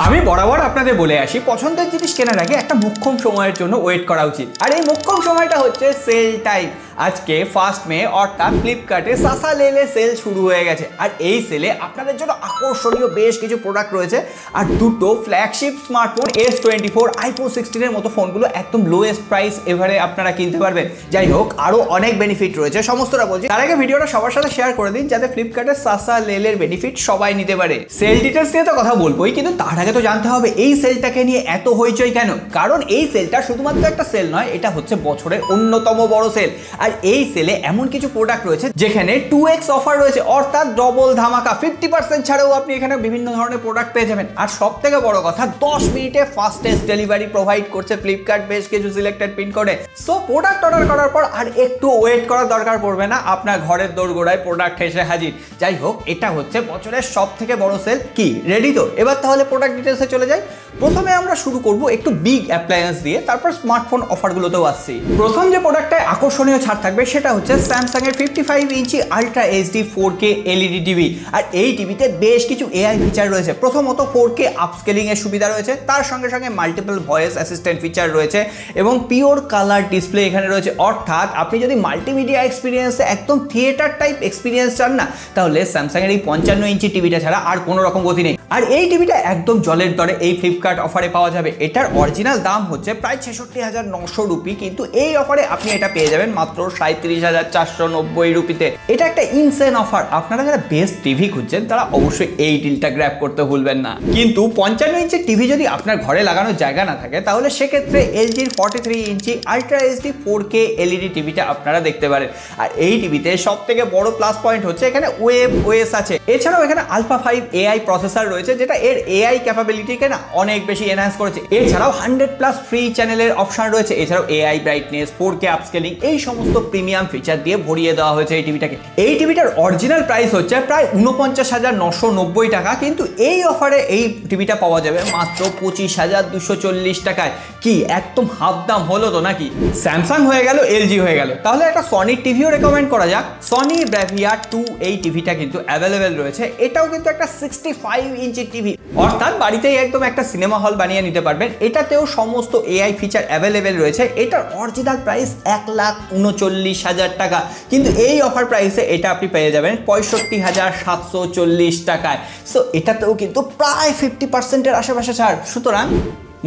আমি বরাবর আপনাদের বলে আসি পছন্দের জিনিস কেনার আগে একটা মোক্ষম সময়ের জন্য ওয়েট করা উচিত। আর এই মোক্ষম সময়টা হচ্ছে সেল টাইম। আজকে 1 মে অর্থাৎ ফ্লিপকার্টে সাসা লেলে সেল শুরু হয়ে গেছে। আর এই সেলে আপনাদের জন্য আকর্ষণীয় বেশ কিছু প্রোডাক্ট রয়েছে। আর দুটো ফ্ল্যাগশিপ স্মার্টফোন S24 iPhone 16 এর মতো ফোনগুলো একদম লোয়েস্ট প্রাইস এভারে আপনারা কিনতে পারবেন। যাই হোক, আরও অনেক বেনিফিট রয়েছে, সমস্তটা বলছি। তার আগে ভিডিওটা সবার সাথে শেয়ার করে দিন যাতে ফ্লিপকার্টের সাসা লেলের বেনিফিট সবাই নিতে পারে। সেল ডিটেলস নিয়ে তো কথা বলবোই, কিন্তু তার আগে তো জানতে হবে এই সেলটাকে নিয়ে এত হইচই কেন। কারণ এই সেলটা শুধুমাত্র একটা সেল নয়, এটা হচ্ছে বছরের অন্যতম বড় সেল। আর এই সেলে এমন কিছু প্রোডাক্ট রয়েছে যেখানে 2x অফার রয়েছে, অর্থাৎ ডবল ধামাকা। 50% ছাড়েও আপনি এখানে বিভিন্ন ধরনের প্রোডাক্ট পেয়ে যাবেন। আর সব থেকে বড় কথা, 10 মিনিটে ফাস্টেস্ট ডেলিভারি প্রোভাইড করছে ফ্লিপকার্ট বেশ কিছু সিলেক্টেড পিনকোডে। সো প্রোডাক্ট অর্ডার করার পর আর একটু ওয়েট করার দরকার পড়বে না, আপনার ঘরের দোরগোড়ায় প্রোডাক্ট এসে হাজির। যাই হোক, এটা হচ্ছে বছরের সব থেকে বড় সেল। কি রেডি তো? এবার তাহলে প্রোডাক্ট ডিটেলসে চলে যাই। প্রথমে আমরা শুরু করব একটু বিগ অ্যাপ্লায়েন্স দিয়ে, তারপর স্মার্টফোন অফারগুলোতেও আসছি। প্রথম যে প্রোডাক্টটায় আকর্ষণীয় ছাড় থাকবে সেটা হচ্ছে স্যামসাং এর 55 inch ultra HD 4K LED TV. আর এই টিভিতে বেশ কিছু এআই ফিচার রয়েছে। প্রথমত 4K আপস্কেলিং এর সুবিধা রয়েছে, তার সঙ্গে সঙ্গে মাল্টিপল ভয়েস অ্যাসিস্ট্যান্ট ফিচার রয়েছে এবং পিওর কালার ডিসপ্লে এখানে রয়েছে। অর্থাৎ আপনি যদি মাল্টিমিডিয়া এক্সপিরিয়েন্সে একদম থিয়েটার টাইপ এক্সপিরিয়েন্স চান না, তাহলে স্যামসাং এর এই 55 ইঞ্চি টিভিটা ছাড়া আর কোনো রকম গতি নেই। আর এই টিভিটা একদম জলের দরে এই ফ্লিপকার্ট অফারে পাওয়া যাবে। এটার অরিজিনাল দাম হচ্ছে প্রায় 66,900 রুপি, কিন্তু এই অফারে আপনি এটা পেয়ে যাবেন মাত্র 37,490 রুপিতে। এটা একটা ইনসেন অফার। আপনারা যারা বেস্ট টিভি খুঁজছেন তারা অবশ্যই এই ডিলটা গ্র্যাব করতে ভুলবেন না। কিন্তু 55 ইঞ্চি টিভি যদি আপনার ঘরে লাগানোর জায়গা না থাকে, তাহলে সেক্ষেত্রে এলজির 43 ইঞ্চি আল্ট্রা এইচডি 4K এলইডি টিভিটা আপনারা দেখতে পারেন। আর এই টিভিতে সব থেকে বড় প্লাস পয়েন্ট হচ্ছে এখানে ওয়েব ওএস আছে। এছাড়াও এখানে আলফা 5 এআই প্রসেসর রয়েছে, যেটা এর এআই ক্যাপাবিলিটিকে না অনেক বেশি এনহ্যান্স করেছে। এছাড়াও 100+ ফ্রি চ্যানেলের অপশন রয়েছে। এছাড়াও এআই ব্রাইটনেস, 4K আপস্কেলিং, এই সমস্ত প্রিমিয়াম ফিচার দিয়ে ভরিয়ে দেওয়া হয়েছে এই টিভিটাকে। এই টিভিটার অরিজিনাল প্রাইস হচ্ছে প্রায় 49,990 টাকা, কিন্তু এই অফারে এই টিভিটা পাওয়া যাবে মাত্র 25,240 টাকায়। কি একদম হাফ দাম হলো তো নাকি? স্যামসাং হয়ে গেল, এলজি হয়ে গেল, তাহলে একটা সনির টিভিও রেকমেন্ড করা যাক। সনি ব্রাভিয়া 2 এই টিভিটা কিন্তু অ্যাভেলেবেল রয়েছে। এটাও কিন্তু একটা 65 ইঞ্চি টিভি, অর্থাৎ বাড়িতেই একদম একটা সিনেমা হল বানিয়ে নিতে পারবেন। এটাতেও সমস্ত এআই ফিচার অ্যাভেলেবেল রয়েছে। এটার অরিজিনাল প্রাইস 1,39,000 টাকা, কিন্তু এই অফার প্রাইসে এটা আপনি পেয়ে যাবেন 65,740 টাকায়। সো এটাতেও কিন্তু প্রায় 50%-এর আশেপাশে ছাড়। সুতরাং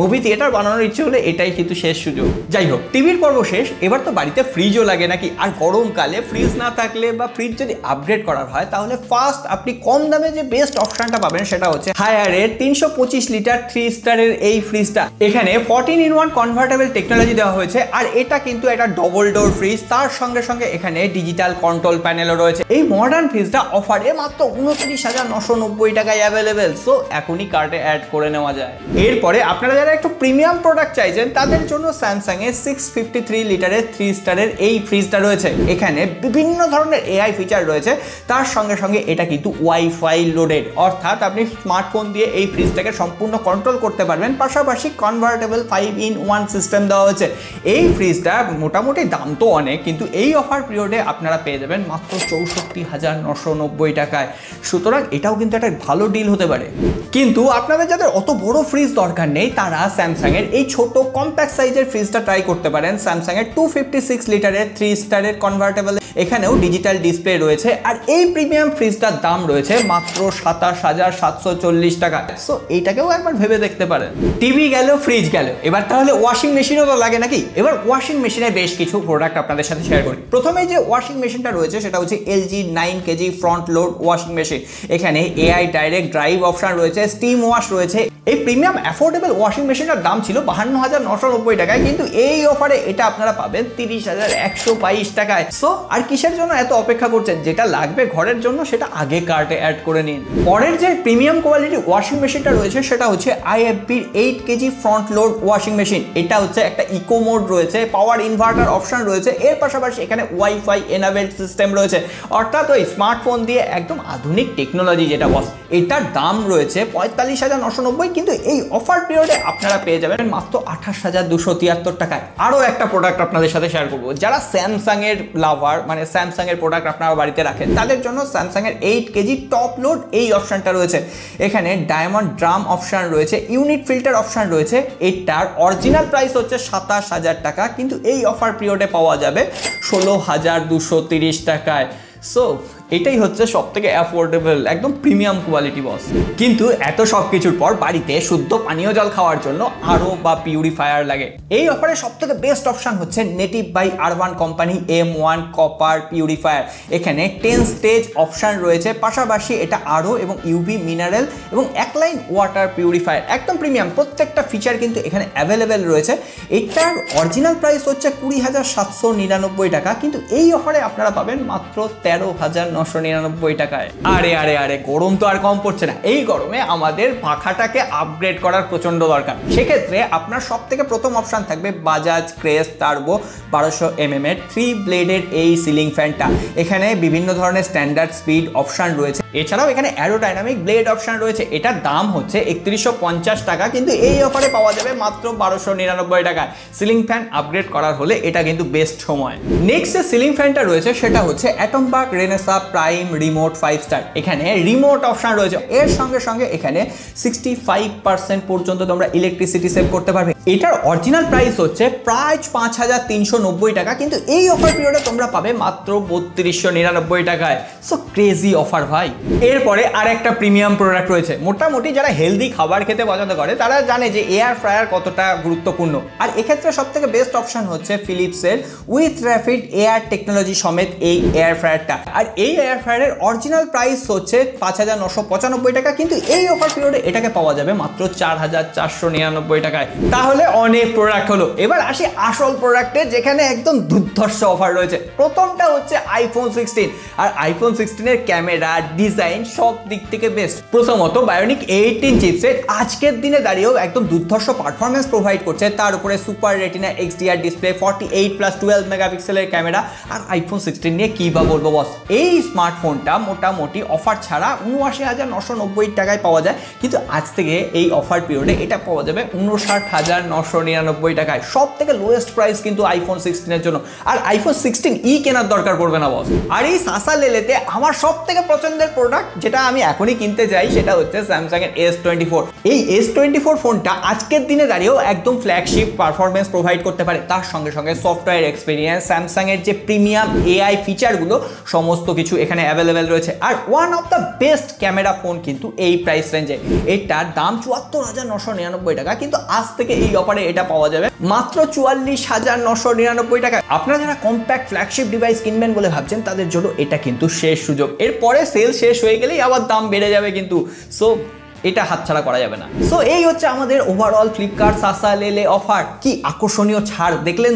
মুভি থিয়েটার বানানোর ইচ্ছে হলে এটাই কিন্তু শেষ সুযোগ। যাই হোক, টিভির পর্ব শেষ। এবার তো বাড়িতে ফ্রিজও লাগে নাকি? আর গরমকালে ফ্রিজ না থাকলে বা ফ্রিজ যদি আপগ্রেড করার হয়, তাহলে ফার্স্ট আপনি কম দামে যে বেস্ট অপশনটা পাবেন সেটা হচ্ছে হায়ারের 325 লিটার 3 স্টারের এই ফ্রিজটা। এখানে 14-in-1 কনভার্টেবল টেকনোলজি দেওয়া হয়েছে। আর এটা কিন্তু একটা ডবল ডোর ফ্রিজ, তার সঙ্গে সঙ্গে এখানে ডিজিটাল কন্ট্রোল প্যানেলও রয়েছে। এই মডার্ন ফ্রিজটা অফারে মাত্র 29,990 টাকায় অ্যাভেলেবেল। সো এখনই কার্টে অ্যাড করে নেওয়া যায়। এরপরে আপনারা যারা একটু প্রিমিয়াম প্রোডাক্ট চাইছেন, তাদের জন্য স্যামসাং এর 653 লিটারের 3 স্টারের এই ফ্রিজটা রয়েছে। এখানে বিভিন্ন ধরনের এআই ফিচার রয়েছে, তার সঙ্গে সঙ্গে এটা কিন্তু ওয়াইফাই লোডেড, অর্থাৎ আপনি স্মার্টফোন দিয়ে এই ফ্রিজটাকে সম্পূর্ণ কন্ট্রোল করতে পারবেন। পাশাপাশি কনভার্টেবল 5-in-1 সিস্টেম দেওয়া হয়েছে। এই ফ্রিজটা মোটামুটি দাম তো অনেক, কিন্তু এই অফার পিরিয়ডে আপনারা পেয়ে যাবেন মাত্র 64,990 টাকায়। সুতরাং এটাও কিন্তু একটা ভালো ডিল হতে পারে। কিন্তু আপনাদের যাদের অত বড় ফ্রিজ দরকার নেই, তারা স্যামসাং এর এই ছোট কম্প্যাক্ট সাইজের ফ্রিজটা ট্রাই করতে পারেন। স্যামসাং এর 256 লিটারের 3 স্টারের কনভার্টেবল, এখানেও ডিজিটাল ডিসপ্লে রয়েছে। আর এই প্রিমিয়াম ফ্রিজটার দাম রয়েছে মাত্র 27,740 টাকা। সো এইটাকেও একবার ভেবে দেখতে পারেন। টিভি গেল, ফ্রিজ গেল, এবার তাহলে ওয়াশিং মেশিনও তো লাগে নাকি? এবার ওয়াশিং মেশিনের বেশ কিছু প্রোডাক্ট আপনাদের সাথে শেয়ার করি। প্রথমে যে ওয়াশিং মেশিনটা রয়েছে সেটা হচ্ছে LG 9 KG front load washing machine. এখানে এআই ডাইরেক্ট ড্রাইভ অপশন রয়েছে, স্টিম ওয়াশ রয়েছে। এই প্রিমিয়াম অ্যাফোর্ডেবল ওয়াশিং মেশিনটার দাম ছিল 52,990 টাকায়, কিন্তু এই অফারে এটা আপনারা পাবেন 30,122 টাকায়। সো আর কিসের জন্য এত অপেক্ষা করছেন? যেটা লাগবে ঘরের জন্য সেটা আগে কার্টে অ্যাড করে নিন। পরের যে প্রিমিয়াম কোয়ালিটি ওয়াশিং মেশিনটা রয়েছে সেটা হচ্ছে আইএফবির 8 KG front load washing machine. এটা হচ্ছে একটা ইকো মোড রয়েছে, পাওয়ার ইনভার্টার অপশন রয়েছে, এর পাশাপাশি এখানে ওয়াইফাই এনাবেলড সিস্টেম রয়েছে। অর্থাৎ ওই স্মার্টফোন দিয়ে একদম আধুনিক টেকনোলজি যেটা বস, এটার দাম রয়েছে 45,990, কিন্তু এই অফার পিরিয়ডে আপনারা পেয়ে যাবেন মাত্র 28,273 টাকায়। আরও একটা প্রোডাক্ট আপনাদের সাথে শেয়ার করবো, যারা স্যামসাং এর লাভার, মানে স্যামসাং এর প্রোডাক্ট আপনারা বাড়িতে রাখেন, তাদের জন্য স্যামসাং এর 8 কেজি টপ লোড এই অপশনটা রয়েছে। এখানে ডায়মন্ড ড্রাম অপশন রয়েছে, ইউনিট ফিল্টার অপশন রয়েছে। এটার অরিজিনাল প্রাইস হচ্ছে 27,000 টাকা, কিন্তু এই অফার পিরিয়ডে পাওয়া যাবে 16,230 টাকায়। সো এটাই হচ্ছে সব থেকে অ্যাফোর্ডেবল, একদম প্রিমিয়াম কোয়ালিটি বস। কিন্তু এত সব কিছুর পর বাড়িতে শুদ্ধ পানীয় জল খাওয়ার জন্য আরও বা পিউরিফায়ার লাগে। এই অফারে সব থেকে বেস্ট অপশন হচ্ছে native by urban company M1 copper purifier. এখানে 10 স্টেজ অপশন রয়েছে, পাশাপাশি এটা আরও এবং ইউভি মিনারেল এবং একলাইন ওয়াটার পিউরিফায়ার, একদম প্রিমিয়াম। প্রত্যেকটা ফিচার কিন্তু এখানে অ্যাভেলেবেল রয়েছে। এটার অরিজিনাল প্রাইস হচ্ছে 20,799 টাকা, কিন্তু এই অফারে আপনারা পাবেন মাত্র 13,999 টাকায়। আরে আরে আরে, গরম তো আর কম পড়ছে না। এই গরমে আমাদের পাখাটাকে আপগ্রেড করার প্রচন্ড দরকার। সেক্ষেত্রে আপনার সব থেকে প্রথম অপশন থাকবে বাজাজ ক্রেস্ট টার্বো 1200 mm এর 3 ব্লেডের এই সিলিং ফ্যানটা। এখানে বিভিন্ন ধরনের স্ট্যান্ডার্ড স্পিড অপশন রয়েছে, এছাড়াও এখানে অ্যারোডাইনামিক ব্লেড অপশন রয়েছে। এটার দাম হচ্ছে 3150 টাকা, কিন্তু এই অফারে পাওয়া যাবে মাত্র 1299 টাকায়। সিলিং ফ্যান আপগ্রেড করার হলে এটা কিন্তু বেস্ট সময়। নেক্সট যে সিলিং ফ্যানটা রয়েছে সেটা হচ্ছে Atomberg Renaissance prime remote 5 star. এখানে রিমোট অপশন রয়েছে, এর সঙ্গে সঙ্গে এখানে 65% পর্যন্ত তোমরা ইলেকট্রিসিটি সেভ করতে পারবে। এটার অরিজিনাল প্রাইস হচ্ছে প্রায় 5,390 টাকা, কিন্তু এই অফার পিরিয়ডে তোমরা পাবে মাত্র 3299 টাকায়। সো ক্রেজি অফার ভাই। এরপরে আর একটা প্রিমিয়াম প্রোডাক্ট রয়েছে। মোটামুটি যারা হেলদি খাবার খেতে পছন্দ করে তারা জানে যে এয়ার ফ্রায়ার কতটা গুরুত্বপূর্ণ, আর এক্ষেত্রে সব থেকে বেস্ট অপশন হচ্ছে ফিলিপসের উইথ র্যাপিড এয়ার টেকনোলজি সমেত এই এয়ার ফ্রায়ারটা। আর এই এয়ার ফ্রায়ারের অরিজিনাল প্রাইস হচ্ছে 5,995 টাকা, কিন্তু এই অফার পিরিয়ডে এটাকে পাওয়া যাবে মাত্র 4,499 টাকায়। তাহলে অনেক প্রোডাক্ট হলো, এবার আসি আসল প্রোডাক্টে, যেখানে একদম দুর্ধর্ষ অফার রয়েছে। প্রথমটা হচ্ছে আইফোন 16, আর আইফোন 16 এর ক্যামেরা ডিজাইন সব দিক থেকে বেস্ট। প্রথমত বায়োনিক 18 চিপসেট আজকের দিনে দাঁড়িয়েও একদম দুর্ধর্ষ পারফরমেন্স প্রোভাইড করছে। তার উপরে সুপার রেটিনা XDR ডিসপ্লে, 48+12 মেগাপিক্সেলের ক্যামেরা। আর আইফোন 16 নিয়ে কি বা বলবো বস, এই স্মার্টফোনটা মোটামুটি অফার ছাড়া 79,990 টাকায় পাওয়া যায়, কিন্তু আজ থেকে এই অফার পিরিয়ডে এটা পাওয়া যাবে 59,999 টাকায়। সব থেকে লোয়েস্ট প্রাইস কিন্তু আইফোন 16 এর জন্য। আর আইফোন 16e কেনার দরকার পড়বে না বস। আর এই সাসা লেলেতে আমার সব থেকে পছন্দের প্রোডাক্ট যেটা আমি এখনই কিনতে চাই সেটা হচ্ছে স্যামসাং এর S24। এই S24 ফোনটা আজকের দিনে দাঁড়িয়েও একদম ফ্ল্যাগশিপ পারফরমেন্স প্রোভাইড করতে পারে। তার সঙ্গে সঙ্গে সফটওয়্যার এক্সপিরিয়েন্স, স্যামসাং এর যে প্রিমিয়াম AI ফিচারগুলো সমস্ত কিছু এখানে অ্যাভেলেবেল রয়েছে। আর one of the best camera phone কিন্তু এই প্রাইস রেঞ্জে। এটার দাম 74,999 টাকা, কিন্তু আজ থেকে এই অফারে এটা পাওয়া যাবে মাত্র 44,999 টাকা। আপনারা যারা কম্প্যাক্ট ফ্ল্যাগশিপ ডিভাইস কিনবেন বলে ভাবছেন তাদের জন্য এটা কিন্তু শেষ সুযোগ। এরপরে সেল শেষ হয়ে গেলেই আবার দাম বেড়ে যাবে কিন্তু। সো এটা হাতছাড়া করা যাবে না। সো এই হচ্ছে আমাদের ওভারঅল ফ্লিপকার্ট সাসা লেলে অফার। কি আকর্ষণীয় ছাড় দেখলেন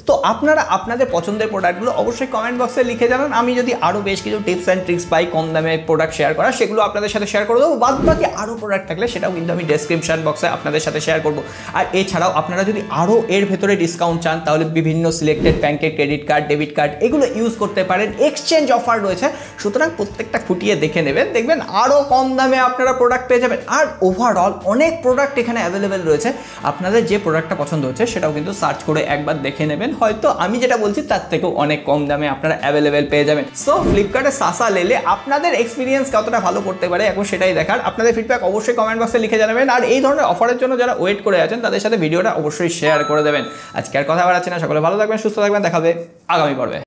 তো আপনারা আপনাদের পছন্দের প্রোডাক্টগুলো অবশ্যই কমেন্ট বক্সে লিখে জানান। আমি যদি আরও বেশ কিছু টিপস অ্যান্ড ট্রিক্স পাই কম দামে প্রোডাক্ট শেয়ার করা, সেগুলো আপনাদের সাথে শেয়ার করে দেবো। বাদ বাকি আরও প্রোডাক্ট থাকলে সেটাও কিন্তু আমি ডেসক্রিপশন বক্সে আপনাদের সাথে শেয়ার করবো। আর এছাড়াও আপনারা যদি আরও এর ভেতরে ডিসকাউন্ট চান তাহলে বিভিন্ন সিলেক্টেড ব্যাংকের ক্রেডিট কার্ড, ডেবিট কার্ড এগুলো ইউজ করতে পারেন। এক্সচেঞ্জ অফার রয়েছে, সুতরাং প্রত্যেকটা খুঁটিয়ে দেখে নেবেন, দেখবেন আরও কম দামে আপনারা প্রোডাক্ট পেয়ে যাবেন। আর ওভারঅল অনেক প্রোডাক্ট এখানে অ্যাভেলেবেল রয়েছে। আপনাদের যে প্রোডাক্টটা পছন্দ হচ্ছে সেটাও কিন্তু সার্চ করে একবার দেখে নেবেন, হয়তো আমি যেটা বলছি তার থেকেও অনেক কম দামে আপনারা অ্যাভেলেবেল পেয়ে যাবেন। সো ফ্লিপকার্টে সাসা লেলে আপনাদের এক্সপিরিয়েন্স কতটা ভালো করতে পারে এখন সেটাই দেখার। আপনাদের ফিডব্যাক অবশ্যই কমেন্ট বক্সে লিখে জানাবেন। আর এই ধরনের অফারের জন্য যারা ওয়েট করে আছেন তাদের সাথে ভিডিওটা অবশ্যই শেয়ার করে দেবেন। আজকে আর কথা বাড়াচ্ছি না, সকলে ভালো থাকবেন, সুস্থ থাকবেন, দেখা হবে আগামী পর্বে।